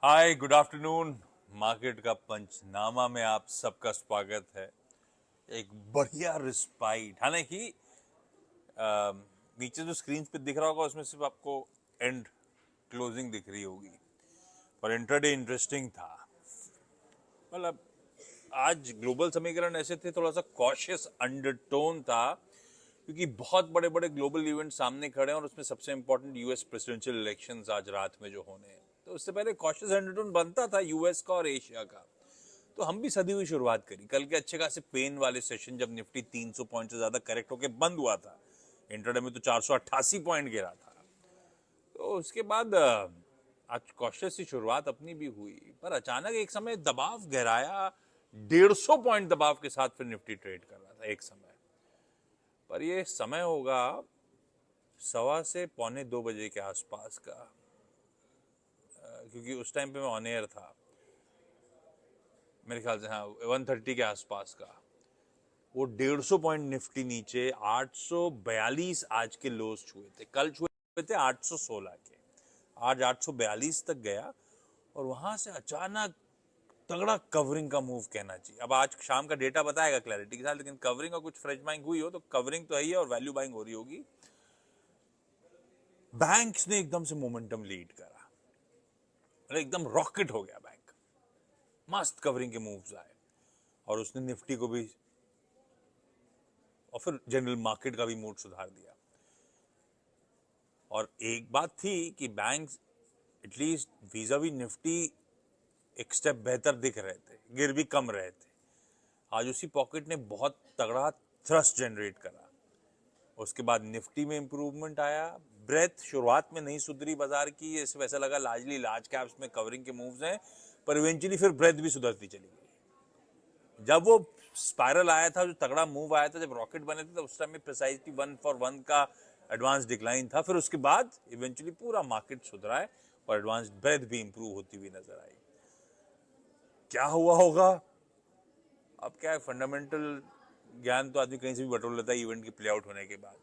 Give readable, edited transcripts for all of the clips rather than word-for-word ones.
हाय, good afternoon. Market का पंचनामा में आप सबका स्वागत है। एक बढ़िया रिस्पाइट, हालांकि नीचे जो स्क्रीन पे दिख रहा होगा उसमें सिर्फ आपको एंड क्लोजिंग दिख रही होगी, पर इंट्राडे इंटरेस्टिंग था। मतलब आज ग्लोबल समीकरण ऐसे थे, थोड़ा सा कॉशियस अंडरटोन था, क्योंकि बहुत बड़े बड़े ग्लोबल इवेंट सामने खड़े हैं और उसमें सबसे इंपॉर्टेंट यूएस प्रेसिडेंशियल इलेक्शंस आज रात में जो होने हैं। तो उससे पहले कॉशियस अंडरटोन बनता था यूएस का और एशिया का। तो हम भी सदी हुई शुरुआत करी। कल के अच्छे खासे पेन वाले सेशन जब निफ्टी 300 पॉइंट से ज्यादा करेक्ट होकर बंद हुआ था, इंट्राडे में तो 488 पॉइंट गिरा था। तो उसके बाद आज कॉशियस की शुरुआत अपनी भी हुई, पर अचानक एक समय दबाव गहराया। 150 पॉइंट दबाव के साथ फिर निफ्टी ट्रेड कर रहा था एक समय। पर ये समय होगा 1:15 से 1:45 के आसपास का, क्योंकि उस टाइम पे मैं ऑन एयर था, मेरे ख्याल से हाँ 1:30 के आसपास का। वो 150 पॉइंट निफ्टी नीचे 842 आज के लोज छुए थे। कल छुए थे 816 के, आज 842 तक गया और वहां से अचानक तगड़ा कवरिंग का मूव कहना चाहिए। अब आज शाम का डेटा बताएगा क्लैरिटी के साथ, लेकिन कवरिंग और कुछ फ्रेश बाइंग हुई हो तो कवरिंग तो है ही है और वैल्यू बाइंग हो रही होगी। बैंक्स ने एकदम से मोमेंटम लीड करा, मतलब एकदम रॉकेट हो गया बैंक। मस्त कवरिंग के मूव्स आए और उसने निफ्टी को भी और फिर जनरल मार्केट का भी मूड सुधार दिया। और एक बात थी कि बैंक्स एटलीस्ट वीजा-वी निफ्टी एक स्टेप बेहतर दिख रहे थे, गिर भी कम रहे थे। आज उसी पॉकेट ने बहुत तगड़ा थ्रस्ट जनरेट करा। उसके बाद निफ्टी में इंप्रूवमेंट आया। ब्रेथ शुरुआत में नहीं सुधरी बाजार की, ऐसे वैसा लगा लार्जली लार्ज कैप्स में कवरिंग के मूव्स हैं, पर इवेंचुअली फिर ब्रेथ भी सुधरती चली गई। जब वो स्पाइरल आया था, जो तगड़ा मूव आया था, जब रॉकेट बने थे, तो उस टाइम में प्रिसाइजली 1 for 1 का एडवांस डिक्लाइन था। फिर उसके बाद इवेंचुअली पूरा मार्केट सुधरा है और एडवांस ब्रेथ भी इंप्रूव होती हुई नजर आई। क्या हुआ होगा अब क्या है, फंडामेंटल ज्ञान तो आदमी कहीं से भी बटोर लेता है इवेंट की प्ले आउट होने के बाद,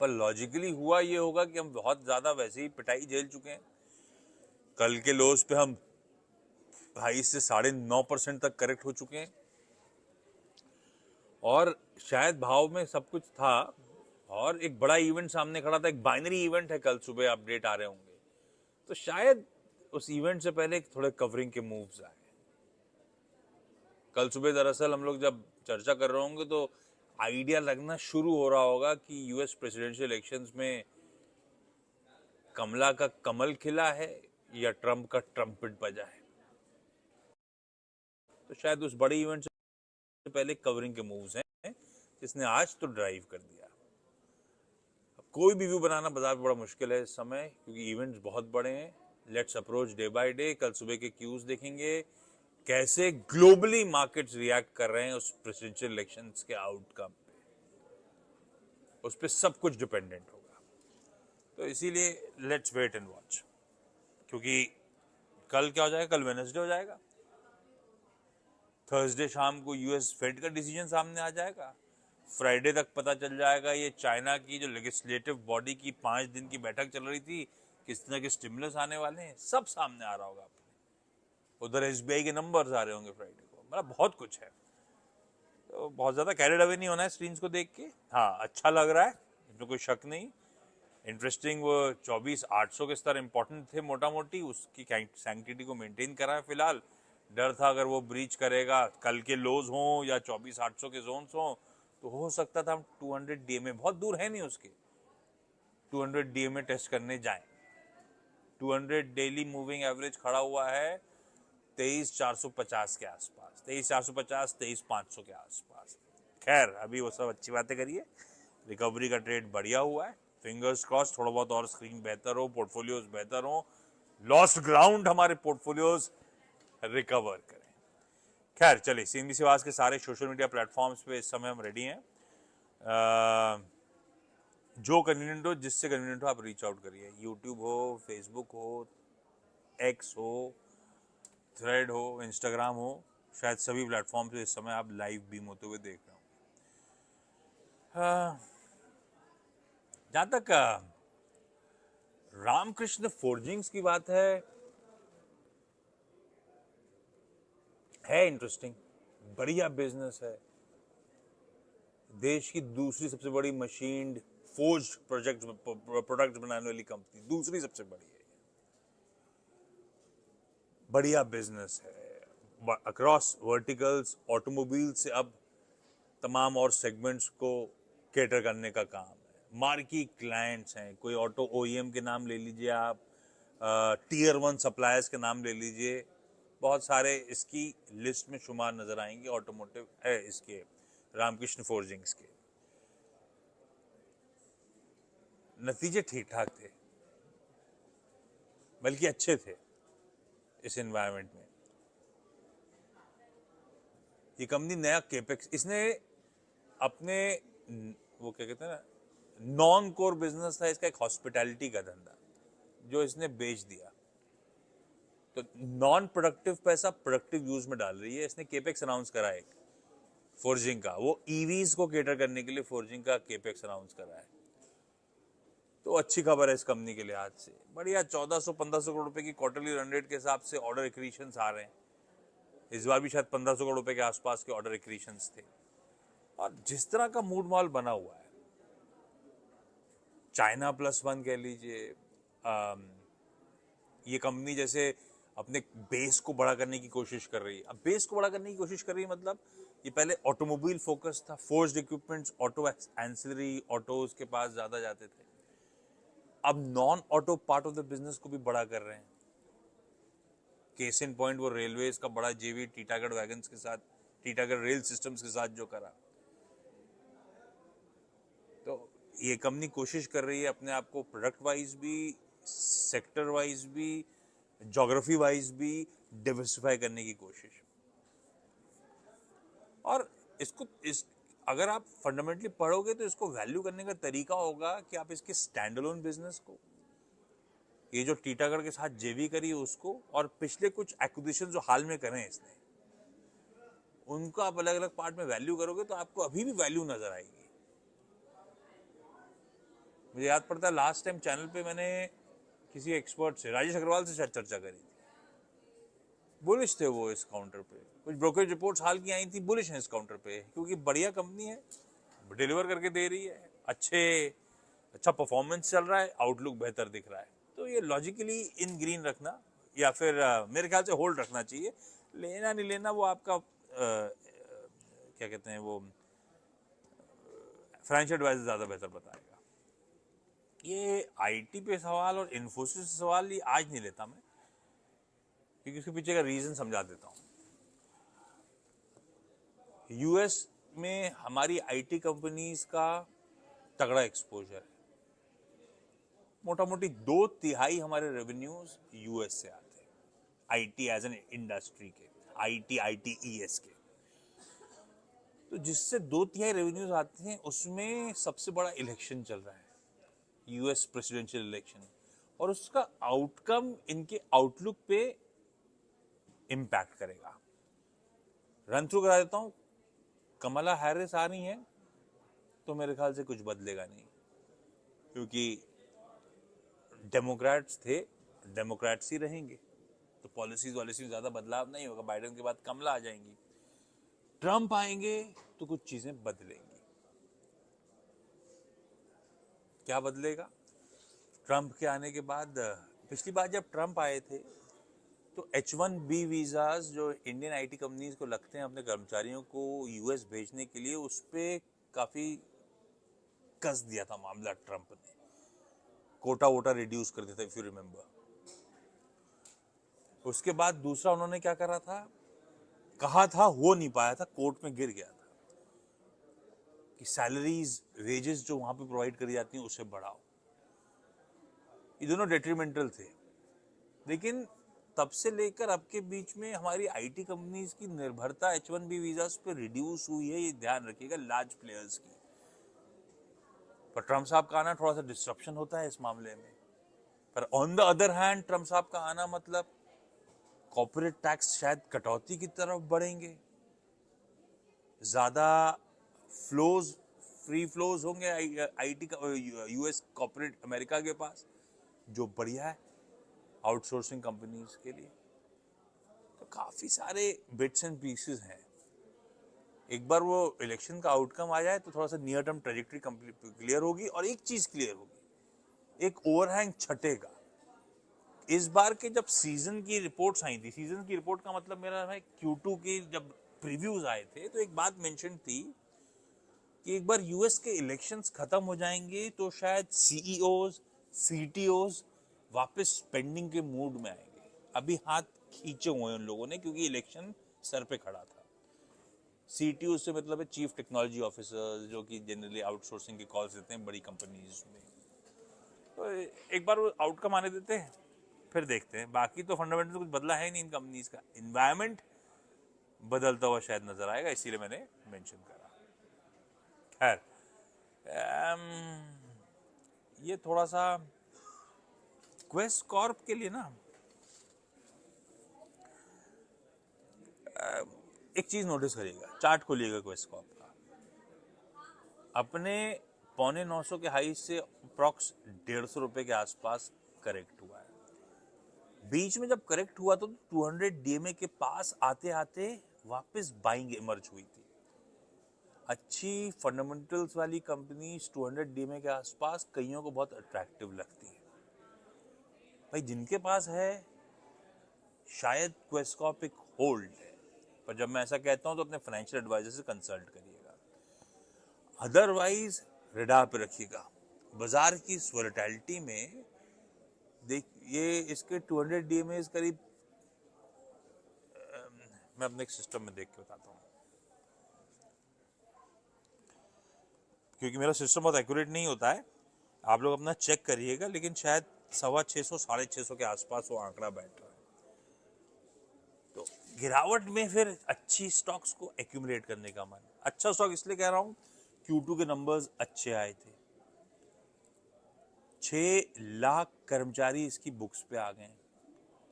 पर लॉजिकली हुआ ये होगा कि हम बहुत ज्यादा वैसे ही पिटाई झेल चुके हैं। कल के लोज पे हम 2.5 से 9.5% तक करेक्ट हो चुके हैं और शायद भाव में सब कुछ था और एक बड़ा इवेंट सामने खड़ा था। एक बाइनरी इवेंट है, कल सुबह अपडेट आ रहे होंगे, तो शायद उस इवेंट से पहले थोड़े कवरिंग के मूव्स आए। कल सुबह दरअसल हम लोग जब चर्चा कर रहे होंगे तो आइडिया लगना शुरू हो रहा होगा कि यूएस प्रेसिडेंशियल इलेक्शंस में कमला का कमल खिला है या ट्रंप का ट्रम्पेट बजा है। तो शायद उस बड़े इवेंट से पहले कवरिंग के मूव्स हैं जिसने आज तो ड्राइव कर दिया। अब कोई भी व्यू बनाना बाजार में बड़ा मुश्किल है इस समय, क्योंकि इवेंट्स बहुत बड़े हैं। Let's approach day by day. कल सुबह के क्यूज देखेंगे, कैसे ग्लोबली मार्केट्स रिएक्ट कर रहे हैं उस प्रेसिडेंशियल इलेक्शंस के आउटकम पे, उस पर सब कुछ डिपेंडेंट होगा। तो इसीलिए लेट्स वेट एंड वॉच, क्योंकि कल क्या हो जाएगा, कल वेडनेसडे हो जाएगा, थर्सडे शाम को यूएस फेड का डिसीजन सामने आ जाएगा, फ्राइडे तक पता चल जाएगा ये चाइना की जो लेजिस्लेटिव बॉडी की 5 दिन की बैठक चल रही थी, किस तरह के स्टिमुलस आने वाले हैं, सब सामने आ रहा होगा। उधर एसबीआई के नंबर्स आ रहे होंगे फ्राइडे को, मतलब बहुत कुछ है। तो बहुत ज्यादा कैरिड अवे नहीं होना है स्क्रीन को देख के। हाँ, अच्छा लग रहा है, इसमें कोई शक नहीं। इंटरेस्टिंग, वो 24,800 के स्तर इंपॉर्टेंट थे मोटा मोटी, उसकी सैंक्टिटी को मेंटेन करा है फिलहाल। डर था अगर वो ब्रीच करेगा, कल के लोज हों या 24,800 के जोन्स हों, तो हो सकता था हम 200 डीएमए, बहुत दूर है नहीं उसके, 200 डीएमए टेस्ट करने जाएं। 200 डेली मूविंग एवरेज खड़ा हुआ है 23,450 के आसपास, 23,450, 23,500 के आसपास। खैर, अभी वो सब अच्छी बातें करिए। रिकवरी का ट्रेड बढ़िया हुआ है, फिंगर्स क्रॉस, थोड़ा बहुत और स्क्रीन बेहतर हो, पोर्टफोलियोज बेहतर हो, लॉस्ट ग्राउंड हमारे पोर्टफोलियोज रिकवर करें। खैर चलिए, सीएनबी आवाज के सारे सोशल मीडिया प्लेटफॉर्म्स पे इस समय हम रेडी हैं। जो कन्वीनियंट हो, जिससे कन्वीनियंट हो, आप रीच आउट करिए। यूट्यूब हो, फेसबुक हो, एक्स हो, थ्रेड हो, इंस्टाग्राम हो, शायद सभी प्लेटफॉर्म पे इस समय आप लाइव बीम होते हुए देख रहे हो। जहां तक रामकृष्ण फोर्जिंग्स की बात है, है इंटरेस्टिंग, बढ़िया बिजनेस है। देश की दूसरी सबसे बड़ी मशीन फोर्ज प्रोडक्ट बनाने वाली कंपनी, दूसरी सबसे बड़ी है। बढ़िया बिजनेस है अक्रॉस वर्टिकल्स, ऑटोमोबाइल से अब तमाम और सेगमेंट्स को केटर करने का काम है। मार्की क्लाइंट्स हैं, कोई ऑटो ओईएम के नाम ले लीजिए आप, टीयर 1 सप्लायर्स के नाम ले लीजिए, बहुत सारे इसकी लिस्ट में शुमार नजर आएंगे। ऑटोमोटिव है इसके, रामकृष्ण फोर्जिंग्स के। नतीजे ठीक ठाक थे, बल्कि अच्छे थे इस एनवायरनमेंट में। ये कंपनी नया केपेक्स, इसने अपने वो क्या कहते हैं ना, नॉन कोर बिजनेस था इसका एक हॉस्पिटैलिटी का धंधा, जो इसने बेच दिया। तो नॉन प्रोडक्टिव पैसा प्रोडक्टिव यूज में डाल रही है। इसने केपेक्स अनाउंस करा है फोर्जिंग का, वो ईवीज को केटर करने के लिए फोर्जिंग का केपेक्स अनाउंस करा है। तो अच्छी खबर है इस कंपनी के लिहाज से। बढ़िया 1400-1500 करोड़ रुपए की क्वार्टरली रन रेट के हिसाब से ऑर्डर एक्रीशंस आ रहे हैं। इस बार भी शायद 1500 करोड़ रुपए के आसपास के ऑर्डर एक्रीशंस थे। और जिस तरह का मूड माहौल बना हुआ है, चाइना +1 कह लीजिए, ये कंपनी जैसे अपने बेस को बड़ा करने की कोशिश कर रही है। अब बेस को बड़ा करने की कोशिश कर रही है मतलब, ये पहले ऑटोमोबाइल फोकस था, forced equipments, auto ancillary autos के पास ज्यादा जाते थे। अब non auto part of the business को भी बड़ा कर रहे हैं। केस इन पॉइंट वो रेलवेज का बड़ा जेवी टीटागढ़ वैगन्स के साथ, टीटागढ़ रेल सिस्टम्स के साथ जो करा। तो ये कंपनी कोशिश कर रही है अपने आप को प्रोडक्ट वाइज भी, सेक्टर वाइज भी, ज्योग्राफी वाइज भी डिवर्सिफाई करने की कोशिश। और इसको अगर आप फंडामेंटली पढ़ोगे तो इसको वैल्यू करने का तरीका होगा कि आप इसके स्टैंड अलोन बिजनेस को, ये जो टीटागढ़ के साथ जेवी करी उसको, और पिछले कुछ एक्विजिशन जो हाल में करे इसने, उनको आप अलग अलग पार्ट में वैल्यू करोगे तो आपको अभी भी वैल्यू नजर आएगी। मुझे याद पड़ता है लास्ट टाइम चैनल पे मैंने किसी एक्सपर्ट से, राजेश अग्रवाल से शायद चर्चा करी थी। बुलिश थे वो इस काउंटर पे। कुछ ब्रोकरेज रिपोर्ट्स हाल की आई थी, बुलिश है इस काउंटर पे, क्योंकि बढ़िया कंपनी है, डिलीवर करके दे रही है, अच्छा परफॉर्मेंस चल रहा है, आउटलुक बेहतर दिख रहा है। तो ये लॉजिकली इन ग्रीन रखना, या फिर मेरे ख्याल से होल्ड रखना चाहिए। लेना नहीं लेना वो आपका क्या कहते हैं, वो फाइनेंशियल एडवाइजर ज्यादा बेहतर बताएगा। ये आईटी पे सवाल और इन्फोसिस सवाल ये आज नहीं लेता मैं, क्योंकि उसके पीछे का रीजन समझा देता हूं। यूएस में हमारी आईटी कंपनीज का तगड़ा एक्सपोजर है। मोटा मोटी 2/3 हमारे रेवेन्यूज यूएस से आते हैं, आईटी एज एन इंडस्ट्री के, आईटीईएस के। तो जिससे 2/3 रेवेन्यूज आते हैं, उसमें सबसे बड़ा इलेक्शन चल रहा है, यूएस प्रेसिडेंशियल इलेक्शन, और उसका आउटकम इनके आउटलुक पे इंपैक्ट करेगा। रन थ्रू करा देता हूं। कमला हैरिस आ रही हैं तो मेरे ख्याल से कुछ बदलेगा नहीं, क्योंकि डेमोक्रेट्स थे, डेमोक्रेट्स ही रहेंगे, तो पॉलिसीज वॉलिसीज ज्यादा बदलाव नहीं होगा। बाइडेन के बाद कमला आ जाएंगी, ट्रंप आएंगे तो कुछ चीजें बदलेंगी। क्या बदलेगा? ट्रंप के आने के बाद, पिछली बार जब ट्रंप आए थे तो H1B वीजाज जो इंडियन आईटी कंपनीज को लगते हैं अपने कर्मचारियों को यूएस भेजने के लिए, उस पर काफी कस दिया था मामला ट्रंप ने, कोटा वोटा रिड्यूस कर दिया था, इफ यू रिमेंबर। उसके बाद दूसरा उन्होंने क्या करा था, कहा था, हो नहीं पाया था, कोर्ट में गिर गया था कि सैलरीज वेजेस जो वहां पे प्रोवाइड करी जाती हैं उसे बढ़ाओ। ये दोनों डेट्रीमेंटल थे। लेकिन तब से लेकर अब के बीच में हमारी आईटी कंपनीज की निर्भरता H1B वीजास पे रिड्यूस हुई है, ये ध्यान रखिएगा, लार्ज प्लेयर्स की। पर ट्रंप साहब का आना थोड़ा सा डिस्ट्रप्शन होता है इस मामले में। पर on the other hand, Trump साहब का आना मतलब कॉर्पोरेट टैक्स शायद कटौती की तरफ बढ़ेंगे, ज्यादा फ्लोज, फ्री फ्लोज होंगे आईटी का यूएस कॉर्पोरेट अमेरिका के पास, जो बढ़िया है आउटसोर्सिंग कंपनीज के लिए। तो काफी सारे बिट्स एंड पीसेस हैं। एक बार वो इलेक्शन का आउटकम आ जाए तो थोड़ा सा नियर टर्म ट्रेजेक्टरी क्लियर होगी, और एक चीज क्लियर होगी, एक ओवरहैंग छटेगा। इस बार के जब सीजन की रिपोर्ट्स आई थी, सीजन की रिपोर्ट का मतलब मेरा है Q2 की जब प्रीव्यूज आए थे, तो एक बात मेंशन थी कि एक बार यूएस के इलेक्शंस खत्म हो जाएंगे तो शायद सीईओज सीटीओज वापस स्पेंडिंग के मूड में आएंगे। अभी हाथ खींचे हुए हैं उन लोगों ने, क्योंकि इलेक्शन सर पे खड़ा था। सीटीओ से मतलब है चीफ टेक्नोलॉजी ऑफिसर, जो कि जनरली आउटसोर्सिंग के कॉल्स देते हैं बड़ी कंपनीज में। तो एक बार वो आउटकम आने देते हैं, फिर देखते हैं। बाकी तो फंडामेंटल कुछ बदला है नहीं इन कंपनीज का। इन्वायरमेंट बदलता हुआ शायद नजर आएगा, इसीलिए मैंने मेंशन करा। खैर, ये थोड़ा सा क्वेस्ट कॉर्प के लिए ना एक चीज नोटिस करिएगा, चार्ट खोलिएगा क्वेस्ट कॉर्प का, अपने 850 के हाई से अप्रॉक्स 150 रुपए के आसपास करेक्ट हुआ है। बीच में जब करेक्ट हुआ तो 200 डीएमए के पास आते आते वापस बाइंग इमर्ज हुई थी। अच्छी फंडामेंटल्स वाली कंपनीज 200 डीएमए के आसपास कईयों को बहुत अट्रैक्टिव लगती है। भाई जिनके पास है, शायद क्वेस्ट कॉर्प एक होल्ड है, पर जब मैं ऐसा कहता हूं तो अपने फाइनेंशियल एडवाइजर से कंसल्ट करिएगा। अदरवाइज रडार पे रखिएगा। बाजार की इस वोलेटिलिटी में देख, ये इसके 200 डीएमए करीब, मैं अपने एक सिस्टम में देख के बताता हूँ, क्योंकि मेरा सिस्टम बहुत एक्यूरेट नहीं होता है। आप लोग अपना चेक करिएगा, लेकिन शायद 650 650 के आसपास वो आंकड़ा बैठ रहा है। तो गिरावट में फिर अच्छी स्टॉक्स को एक्यूमुलेट करने का मन। अच्छा स्टॉक इसलिए कह रहा हूं, Q2 के नंबर्स अच्छे आए थे। 6 लाख कर्मचारी इसकी बुक्स पे आ गए।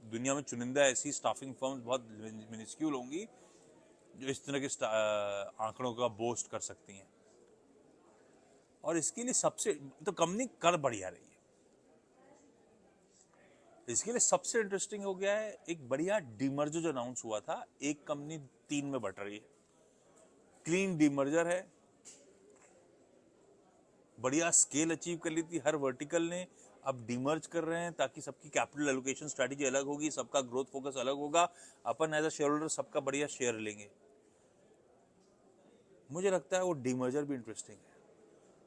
दुनिया में चुनिंदा ऐसी स्टाफिंग फर्म्स बहुत मिनिस्क्यूल होंगी जो इस तरह के आंकड़ों का बोस्ट कर सकती हैं। और इसके लिए सबसे तो कंपनी कर बढ़िया रही है। इसके लिए सबसे इंटरेस्टिंग हो गया है, एक बढ़िया डीमर्जर जो अनाउंस हुआ था। एक कंपनी 3 में बट रही है, क्लीन डीमर्जर है, बढ़िया स्केल अचीव कर ली थी हर वर्टिकल ने। अब डीमर्ज कर रहे हैं ताकि सबकी कैपिटल एलोकेशन स्ट्रेटजी अलग होगी, सबका ग्रोथ फोकस अलग होगा। अपन एज अ शेयर होल्डर सबका बढ़िया शेयर लेंगे। मुझे लगता है वो डीमर्जर भी इंटरेस्टिंग है।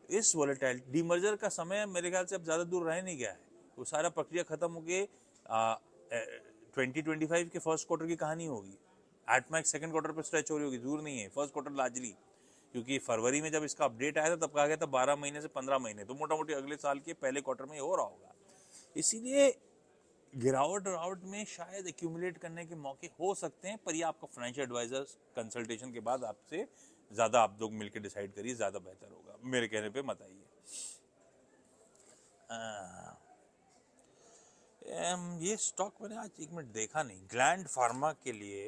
इस वोलेटाइल डीमर्जर का समय मेरे ख्याल से अब ज्यादा दूर रह नहीं गया है। वो सारा प्रक्रिया खत्म हो गई। 2025 के फर्स्ट क्वार्टर की कहानी होगी, एट मैक्स सेकंड क्वार्टर पर स्ट्रेच हो रही होगी, दूर नहीं है। फर्स्ट क्वार्टर लार्जली, क्योंकि फरवरी में जब इसका अपडेट आया था तब कहा गया था 12 महीने से 15 महीने, तो मोटा मोटी अगले साल के पहले क्वार्टर में हो रहा होगा। इसीलिए गिरावट में शायद एक्यूमुलेट करने के मौके हो सकते हैं, पर ये आपका फाइनेंशियल एडवाइजर कंसल्टेशन के बाद आपसे ज्यादा आप लोग मिलकर डिसाइड करिए, ज्यादा बेहतर होगा। मेरे कहने पे मत आइए। ये स्टॉक मैंने आज 1 मिनट देखा नहीं, ग्लैंड फार्मा के लिए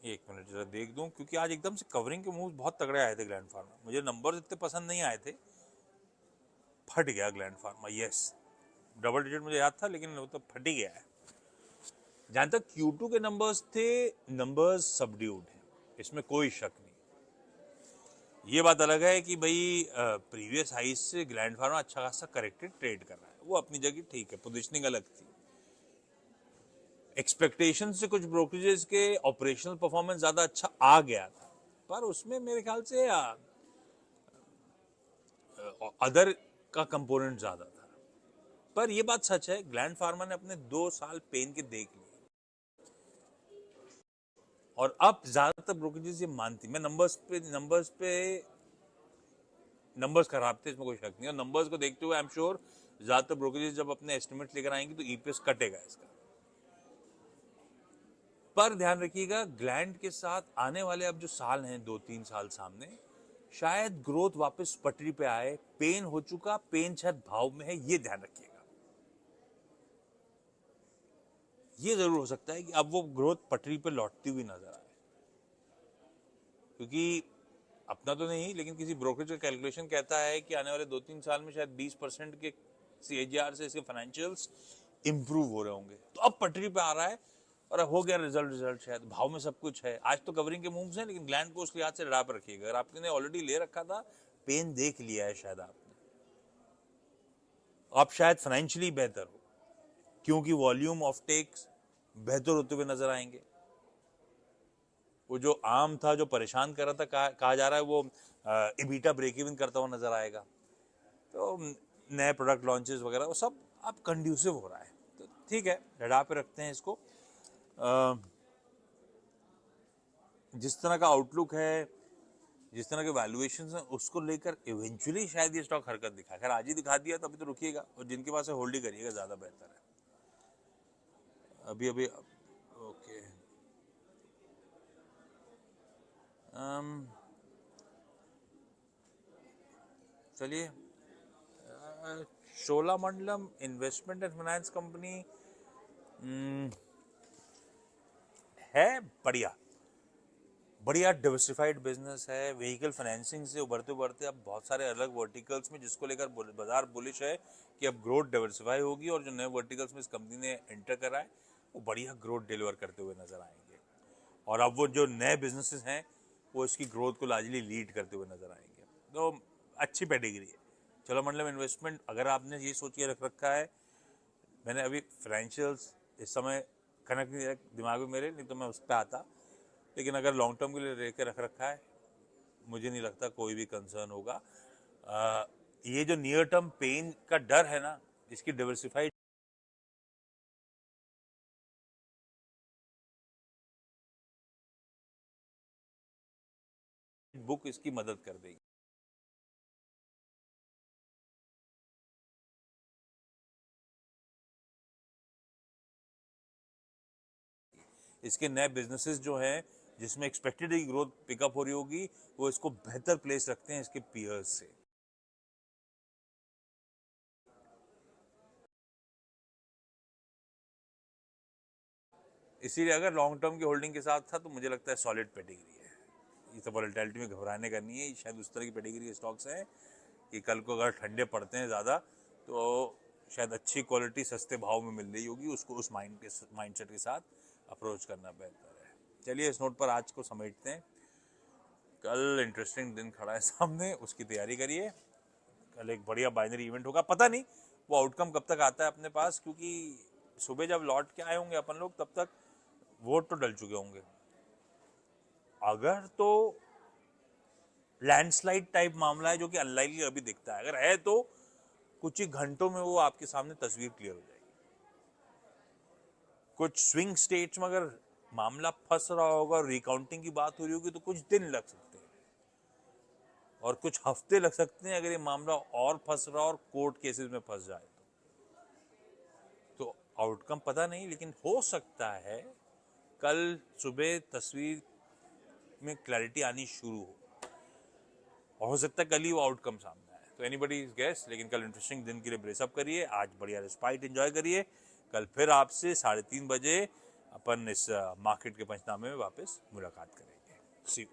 1 मिनट जरा देख दूं, क्योंकि आज एकदम से कवरिंग के मूव बहुत तगड़े आए थे ग्लैंड फार्मा। मुझे नंबर इतने पसंद नहीं आए थे, फट गया gland pharma. Yes, double digit मुझे याद था, लेकिन वो तो फट ही गया है। जहां तक Q2 के नंबर्स थे, नंबर्स सबड्यूड है, इसमें कोई शक नहीं। ये बात अलग है कि भाई प्रीवियस हाई से ग्लैंड फार्मा अच्छा खासा करेक्टेड ट्रेड कर रहा है, वो अपनी जगह ठीक है, पोजीशनिंग अलग थी। एक्सपेक्टेशन से कुछ ब्रोकरेजेस के ऑपरेशनल परफॉर्मेंस ज्यादा अच्छा आ गया था, पर उसमें मेरे ख्याल से अदर का कंपोनेंट ज्यादा था। पर ये बात सच है, ग्लैंड फार्मा ने अपने 2 साल पेन के देख लिए, और अब ज्यादातर ब्रोकरेजेस ये मानती। मैं नंबर्स खराब थे, इसमें कोई शक नहीं, और नंबर्स को देखते हुए आई एम श्योर ज्यादातर ब्रोकरेजेस जब अपने एस्टिमेट लेकर आएंगे तो ईपीएस कटेगा इसका। पर ध्यान रखिएगा, ग्लैंड के साथ आने वाले अब जो साल हैं, 2-3 साल सामने, शायद ग्रोथ वापस पटरी पे आए। पेन हो चुका, पेन शायद भाव में है, ये ध्यान रखिएगा। ये जरूर हो सकता है कि अब वो ग्रोथ पटरी पे लौटती हुई नजर आए, क्योंकि अपना तो नहीं, लेकिन किसी ब्रोकरेज का कैलकुलेशन कहता है कि आने वाले 2-3 साल में शायद 20% के CAGR से इसके फाइनेंशियल्स इंप्रूव हो रहे होंगे, तो अब पटरी पे आ रहा है और हो गया रिजल्ट शायद भाव में सब कुछ है। आज तो कवरिंग के मूव्स हैं, लेकिन ग्लैंड को उसके हाथ से लड़ा पर रखिएगा। अगर आपने ऑलरेडी ले रखा था, पेन देख लिया है शायद आपने, आप शायद फाइनेंशियली बेहतर हो, क्योंकि वॉल्यूम ऑफ टेक्स बेहतर होते हुए नजर आएंगे। वो जो आम था, जो परेशान कर रहा था, कहा जा रहा है वो इबिटा ब्रेक इवन करता हुआ नजर आएगा। तो नए प्रोडक्ट लॉन्चेस वगैरह वो सब अब कंड्यूसिव हो रहा है, तो ठीक है, लड़ा पे रखते हैं इसको। जिस तरह का आउटलुक है, जिस तरह के वैल्यूएशंस हैं, उसको लेकर इवेंचुअली शायद ये स्टॉक हरकत दिखाए। खैर आज ही दिखा दिया तो अभी तो रुकिएगा, और जिनके पास है होल्ड ही करिएगा, ज़्यादा बेहतर है अभी अभी। ओके, चलिए, Cholamandalam investment and finance company है बढ़िया, बढ़िया डिवर्सिफाइड बिजनेस है। व्हीकल फाइनेंसिंग से उभरते उभरते अब बहुत सारे अलग वर्टिकल्स में, जिसको लेकर बाजार बुलिश है कि अब ग्रोथ डिवर्सिफाई होगी, और जो नए वर्टिकल्स में इस कंपनी ने एंटर करा है वो बढ़िया ग्रोथ डिलीवर करते हुए नजर आएंगे। और अब वो जो नए बिजनेसेस हैं वो इसकी ग्रोथ को लार्जली लीड करते हुए नजर आएंगे। तो अच्छी पेडिग्री है चोलामंडलम इन्वेस्टमेंट। अगर आपने ये सोच के रख रखा है, मैंने अभी फाइनेंशियल्स इस समय कनेक्ट नहीं दिमाग में मेरे, नहीं तो मैं उस पर आता, लेकिन अगर लॉन्ग टर्म के लिए लेके रख रखा है, मुझे नहीं लगता कोई भी कंसर्न होगा। ये जो नियर टर्म पेन का डर है ना, इसकी डिवर्सिफाइड बुक इसकी मदद कर देगी। इसके नए बिजनेसेस जो हैं, जिसमें एक्सपेक्टेड ग्रोथ पिकअप हो रही होगी, वो इसको बेहतर प्लेस रखते हैं इसके पीयर्स से। इसीलिए अगर लॉन्ग टर्म की होल्डिंग के साथ था तो मुझे लगता है सॉलिड पेडिग्री है। ये तो वॉलेटिलिटी में घबराने का नहीं है, शायद उस तरह की पेडिग्री के स्टॉक्स हैं कि कल को अगर ठंडे पड़ते हैं ज़्यादा तो शायद अच्छी क्वालिटी सस्ते भाव में मिल रही होगी, उसको उस माइंडसेट के साथ अप्रोच करना बेहतर है। चलिए इस नोट पर आज को समेटते हैं। कल इंटरेस्टिंग दिन खड़ा है सामने, उसकी तैयारी करिए। कल एक बढ़िया बाइनरी इवेंट होगा, पता नहीं वो आउटकम कब तक आता है अपने पास, क्योंकि सुबह जब लौट के आए होंगे अपन लोग तब तक वोट तो डल चुके होंगे। अगर तो लैंडस्लाइड टाइप मामला है, जो कि अनलाइकली अभी दिखता है, अगर है तो कुछ ही घंटों में वो आपके सामने तस्वीर क्लियर हो जाएगी। कुछ स्विंग स्टेट्स में अगर मामला फंस रहा होगा, रिकाउंटिंग की बात हो रही होगी, तो कुछ दिन लग सकते हैं और कुछ हफ्ते लग सकते हैं अगर ये मामला और फंस रहा और कोर्ट केसेस में फंस जाए तो आउटकम पता नहीं, लेकिन हो सकता है कल सुबह तस्वीर में क्लैरिटी आनी शुरू हो, और हो सकता है कल ही वो आउटकम सामने आए। तो एनीबडी इज गेस, लेकिन कल इंटरेस्टिंग दिन के लिए ब्रेसअप करिए, आज बढ़िया रिस्पाइट एंजॉय करिए। कल फिर आपसे 3:30 बजे अपन इस मार्केट के पंचनामे में वापस मुलाकात करेंगे। सी